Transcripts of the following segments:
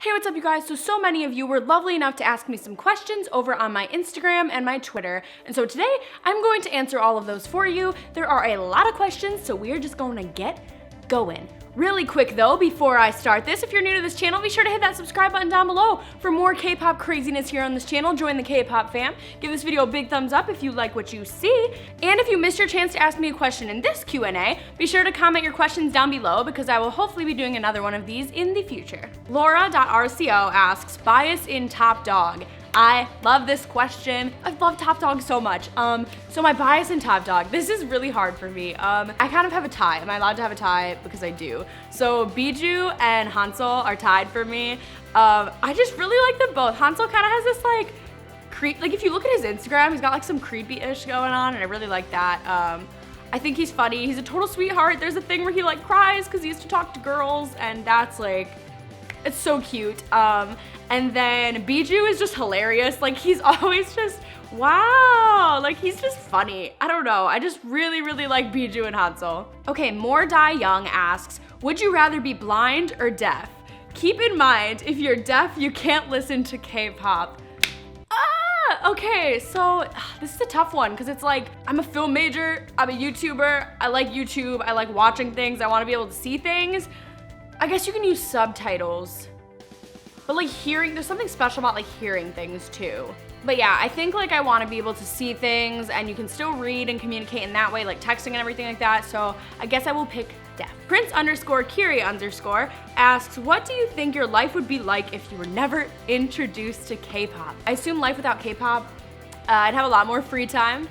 Hey, what's up you guys? So many of you were lovely enough to ask me some questions over on my Instagram and my Twitter. And so today I'm going to answer all of those for you. There are a lot of questions, so we're just going to get going. Really quick though, before I start this, if you're new to this channel, be sure to hit that subscribe button down below for more K-pop craziness here on this channel. Join the K-pop fam. Give this video a big thumbs up if you like what you see. And if you missed your chance to ask me a question in this Q&A, be sure to comment your questions down below because I will hopefully be doing another one of these in the future. Laura.rco asks, bias in Top Dog. I love this question. I love Top Dog so much. So my bias in Top Dog, this is really hard for me. I kind of have a tie. Am I allowed to have a tie? Because I do. So Biju and Hansel are tied for me. I just really like them both. Hansel kind of has this like if you look at his Instagram, he's got like some creepy-ish going on, and I really like that. I think he's funny. He's a total sweetheart. There's a thing where he like cries because he used to talk to girls, and that's like, it's so cute. And then Biju is just hilarious. Like he's always just, wow, like he's just funny. I don't know, I just really like Biju and Hansel. Okay, More Die Young asks, would you rather be blind or deaf? Keep in mind, if you're deaf, you can't listen to K-pop. Okay, so this is a tough one because it's like, I'm a film major, I'm a YouTuber, I like YouTube, I like watching things, I want to be able to see things. I guess you can use subtitles, but like hearing, there's something special about like hearing things too. But yeah, I think like I want to be able to see things and you can still read and communicate in that way, like texting and everything like that. So I guess I will pick deaf. Prince_Kiri_ asks, what do you think your life would be like if you were never introduced to K-pop? I assume life without K-pop, I'd have a lot more free time,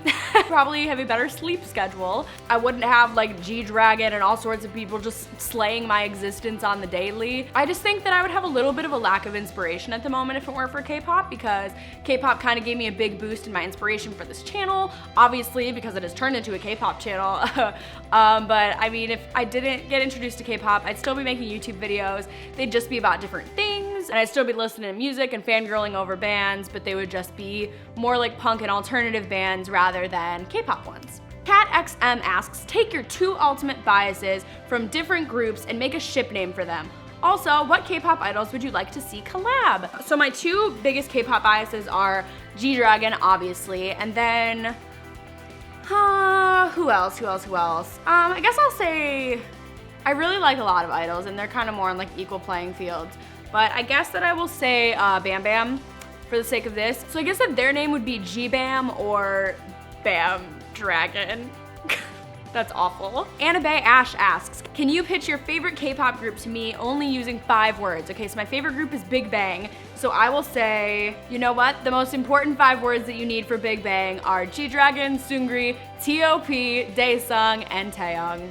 probably have a better sleep schedule. I wouldn't have like G-Dragon and all sorts of people just slaying my existence on the daily. I just think that I would have a little bit of a lack of inspiration at the moment if it weren't for K-pop, because K-pop kind of gave me a big boost in my inspiration for this channel, obviously because it has turned into a K-pop channel. But I mean, if I didn't get introduced to K-pop, I'd still be making YouTube videos. They'd just be about different things, and I'd still be listening to music and fangirling over bands, but they would just be more like punk and alternative bands rather than K-pop ones. CatXM asks, take your 2 ultimate biases from different groups and make a ship name for them. Also, what K-pop idols would you like to see collab? So my 2 biggest K-pop biases are G-Dragon, obviously, and then, who else? I guess I'll say, I really like a lot of idols and they're kind of more on like equal playing fields, but I guess that I will say Bam Bam for the sake of this. So I guess that their name would be G-Bam or Bam Dragon. That's awful. Annabay Ash asks, can you pitch your favorite K-pop group to me only using 5 words? Okay, so my favorite group is Big Bang. So I will say, you know what? The most important 5 words that you need for Big Bang are G-Dragon, Seungri, t.o.p, Daesung, and Taeyong.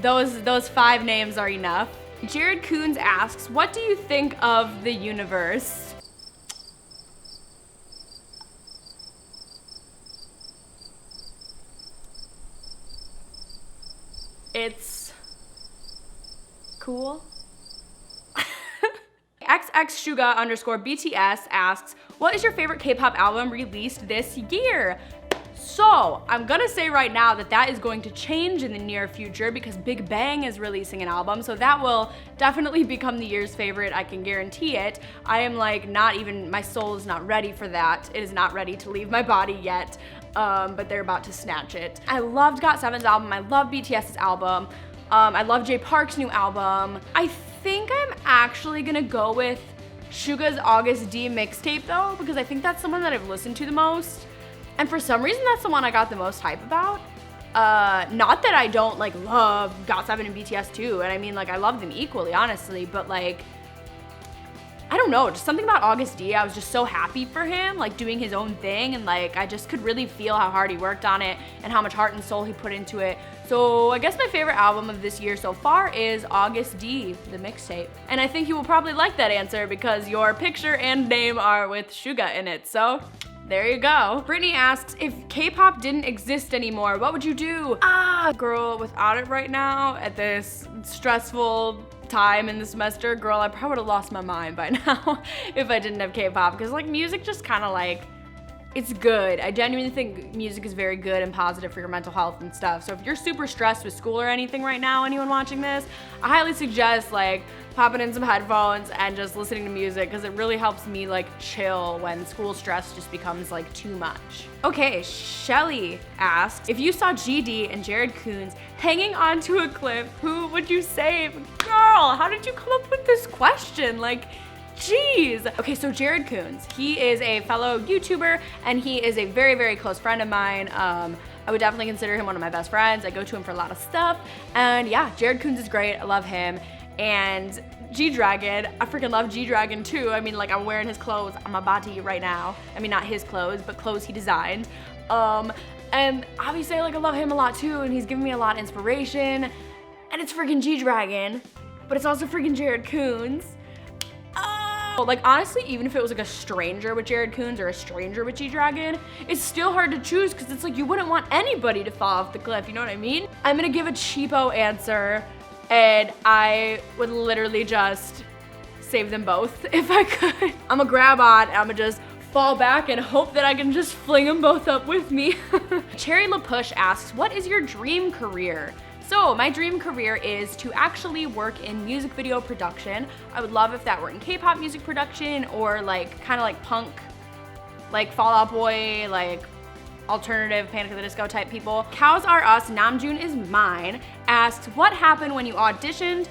Those 5 names are enough. Jared Coons asks, what do you think of the universe? It's cool. XXShuga_BTS asks, what is your favorite K-pop album released this year? So I'm gonna say right now that that is going to change in the near future because Big Bang is releasing an album, so that will definitely become the year's favorite, I can guarantee it. I am like not even, my soul is not ready for that. It is not ready to leave my body yet, but they're about to snatch it. I loved GOT7's album, I love BTS's album, I love Jay Park's new album. I think I'm actually gonna go with Suga's August D mixtape though, because I think that's the one that I've listened to the most. And for some reason, that's the one I got the most hype about. Not that I don't like love GOT7 and BTS too, and I mean like I love them equally, honestly, but like, I don't know, just something about August D, I was just so happy for him, like doing his own thing, and like I just could really feel how hard he worked on it and how much heart and soul he put into it. So I guess my favorite album of this year so far is August D, the mixtape. And I think you will probably like that answer because your picture and name are with Suga in it, so there you go. Brittany asks, if K-pop didn't exist anymore, what would you do? Girl, without it right now, at this stressful time in the semester, girl, I probably would have lost my mind by now if I didn't have K-pop, because like music just kind of like, it's good. I genuinely think music is very good and positive for your mental health and stuff. So if you're super stressed with school or anything right now, anyone watching this, I highly suggest like popping in some headphones and just listening to music, because it really helps me like chill when school stress just becomes like too much. Okay, Shelly asks, if you saw GD and Jared Coons hanging onto a cliff, who would you save? Girl, how did you come up with this question? Like, jeez. Okay, so Jared Coons, he is a fellow YouTuber and he is a very, very close friend of mine. I would definitely consider him one of my best friends. I go to him for a lot of stuff. And yeah, Jared Coons is great. I love him. And G-Dragon, I freaking love G-Dragon too. I mean, like, I'm wearing his clothes on my body right now. I mean, not his clothes, but clothes he designed. And obviously I love him a lot too, and he's given me a lot of inspiration. And it's freaking G-Dragon, but it's also freaking Jared Coons. Like, honestly, even if it was like a stranger with Jared Coons or a stranger with G-Dragon, it's still hard to choose, because it's like you wouldn't want anybody to fall off the cliff, you know what I mean? I'm gonna give a cheapo answer, and I would literally just save them both if I could. I'm gonna grab on and I'm gonna just fall back and hope that I can just fling them both up with me. Cherry LaPush asks, what is your dream career? So my dream career is to actually work in music video production. I would love if that were in K-pop music production, or like kind of like punk, like Fall Out Boy, like alternative Panic at the Disco type people. Cows Are Us, Namjoon Is Mine asks, what happened when you auditioned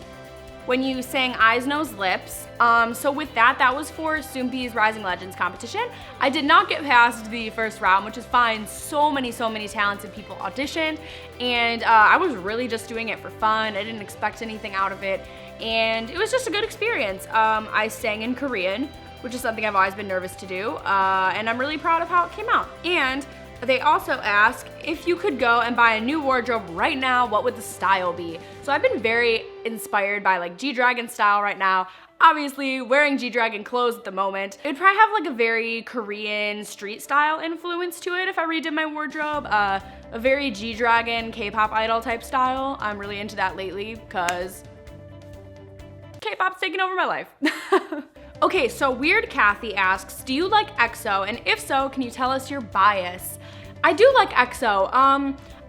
when you sang Eyes, Nose, Lips? So with that was for Soompi's Rising Legends competition. I did not get past the first round, which is fine. So many talented people auditioned, and I was really just doing it for fun. I didn't expect anything out of it, and it was just a good experience. I sang in Korean, which is something I've always been nervous to do, and I'm really proud of how it came out. And they also ask, if you could go and buy a new wardrobe right now, what would the style be? So I've been very inspired by like G-Dragon style right now. Obviously wearing G-Dragon clothes at the moment. It would probably have like a very Korean street style influence to it if I redid my wardrobe. A very G-Dragon K-pop idol type style. I'm really into that lately because K-pop's taking over my life. Okay, so Weird Kathy asks, do you like EXO? And if so, can you tell us your bias? I do like EXO.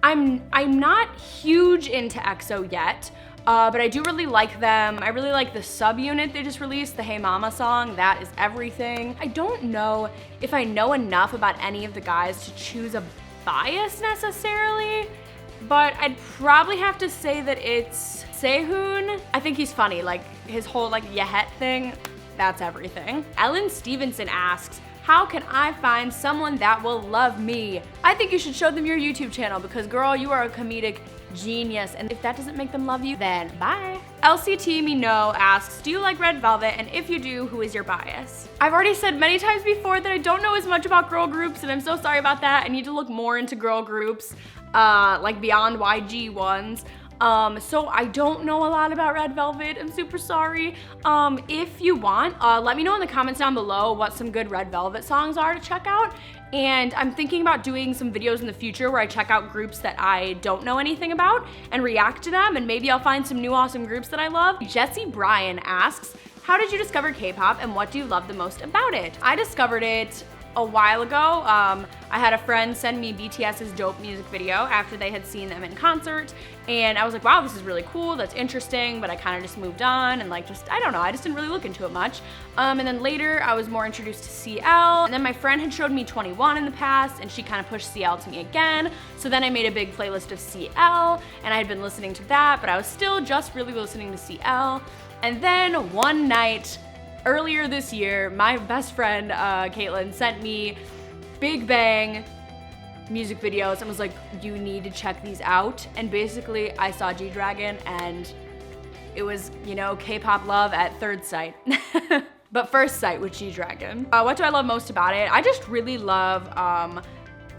I'm not huge into EXO yet, but I do really like them. I really like the subunit they just released, the Hey Mama song. That is everything. I don't know if I know enough about any of the guys to choose a bias necessarily, but I'd probably have to say that it's Sehun. I think he's funny, like his whole like Yahet thing. That's everything. Ellen Stevenson asks, how can I find someone that will love me? I think you should show them your YouTube channel, because girl, you are a comedic genius, and if that doesn't make them love you, then bye. LCT Me No asks, do you like Red Velvet? And if you do, who is your bias? I've already said many times before that I don't know as much about girl groups, and I'm so sorry about that. I need to look more into girl groups, like beyond YG ones. So I don't know a lot about Red Velvet. I'm super sorry. If you want, let me know in the comments down below what some good Red Velvet songs are to check out. And I'm thinking about doing some videos in the future where I check out groups that I don't know anything about and react to them, and maybe I'll find some new awesome groups that I love. Jesse Bryan asks, how did you discover K-pop and what do you love the most about it? I discovered it a while ago. I had a friend send me BTS's Dope music video after they had seen them in concert, and I was like, wow, this is really cool, that's interesting, but I kind of just moved on and like I don't know, I just didn't really look into it much. And then later I was more introduced to CL, and then my friend had showed me 21 in the past, and she kind of pushed CL to me again, so then I made a big playlist of CL, and I had been listening to that, but I was still just really listening to CL. And then one night, earlier this year, my best friend, Caitlin, sent me Big Bang music videos and was like, you need to check these out. And basically, I saw G-Dragon and it was, you know, K-pop love at third sight. But first sight with G-Dragon. What do I love most about it? I just really love,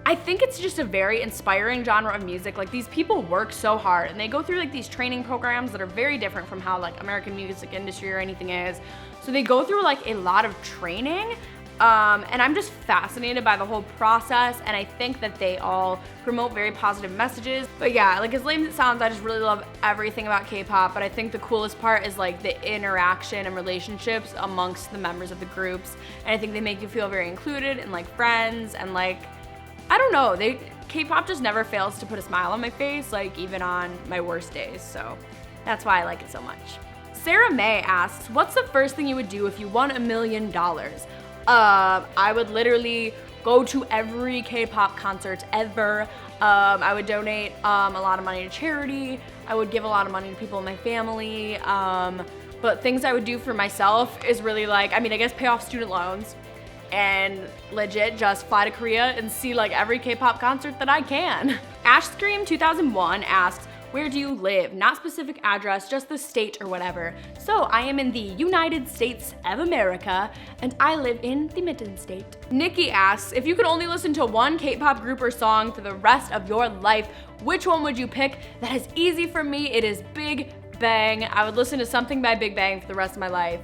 I think it's just a very inspiring genre of music. Like, these people work so hard and they go through like these training programs that are very different from how like American music industry or anything is. So they go through like a lot of training, And I'm just fascinated by the whole process, and I think that they all promote very positive messages. But yeah, like as lame as it sounds, I just really love everything about K-pop, but I think the coolest part is like the interaction and relationships amongst the members of the groups, and I think they make you feel very included and like friends, and like, I don't know, K-pop just never fails to put a smile on my face, like even on my worst days, so that's why I like it so much. Sarah May asks, what's the first thing you would do if you won $1 million? I would literally go to every K-pop concert ever. I would donate a lot of money to charity. I would give a lot of money to people in my family. But things I would do for myself is really like, I mean, I guess pay off student loans and legit just fly to Korea and see like every K-pop concert that I can. Ashscream 2001 asks, where do you live? Not specific address, just the state or whatever. So I am in the United States of America, and I live in the Mitten State. Nikki asks, if you could only listen to one K-pop group or song for the rest of your life, which one would you pick? That is easy for me. It is Big Bang. I would listen to something by Big Bang for the rest of my life.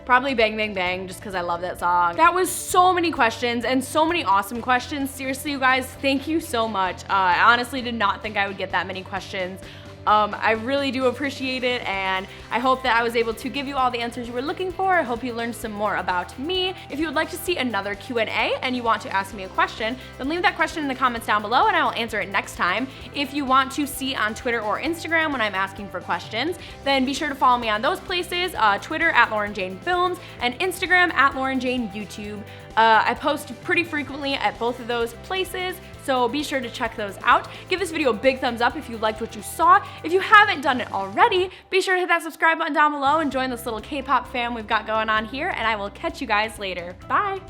Probably Bang Bang Bang, just because I love that song. That was so many questions and so many awesome questions. Seriously, you guys, thank you so much. I honestly did not think I would get that many questions. I really do appreciate it, and I hope that I was able to give you all the answers you were looking for. I hope you learned some more about me. If you would like to see another Q&A and you want to ask me a question, then leave that question in the comments down below and I will answer it next time. If you want to see on Twitter or Instagram when I'm asking for questions, then be sure to follow me on those places, Twitter at Lauren Jane Films and Instagram at Lauren Jane YouTube. I post pretty frequently at both of those places, so be sure to check those out. Give this video a big thumbs up if you liked what you saw. If you haven't done it already, be sure to hit that subscribe button down below and join this little K-pop fam we've got going on here, and I will catch you guys later. Bye!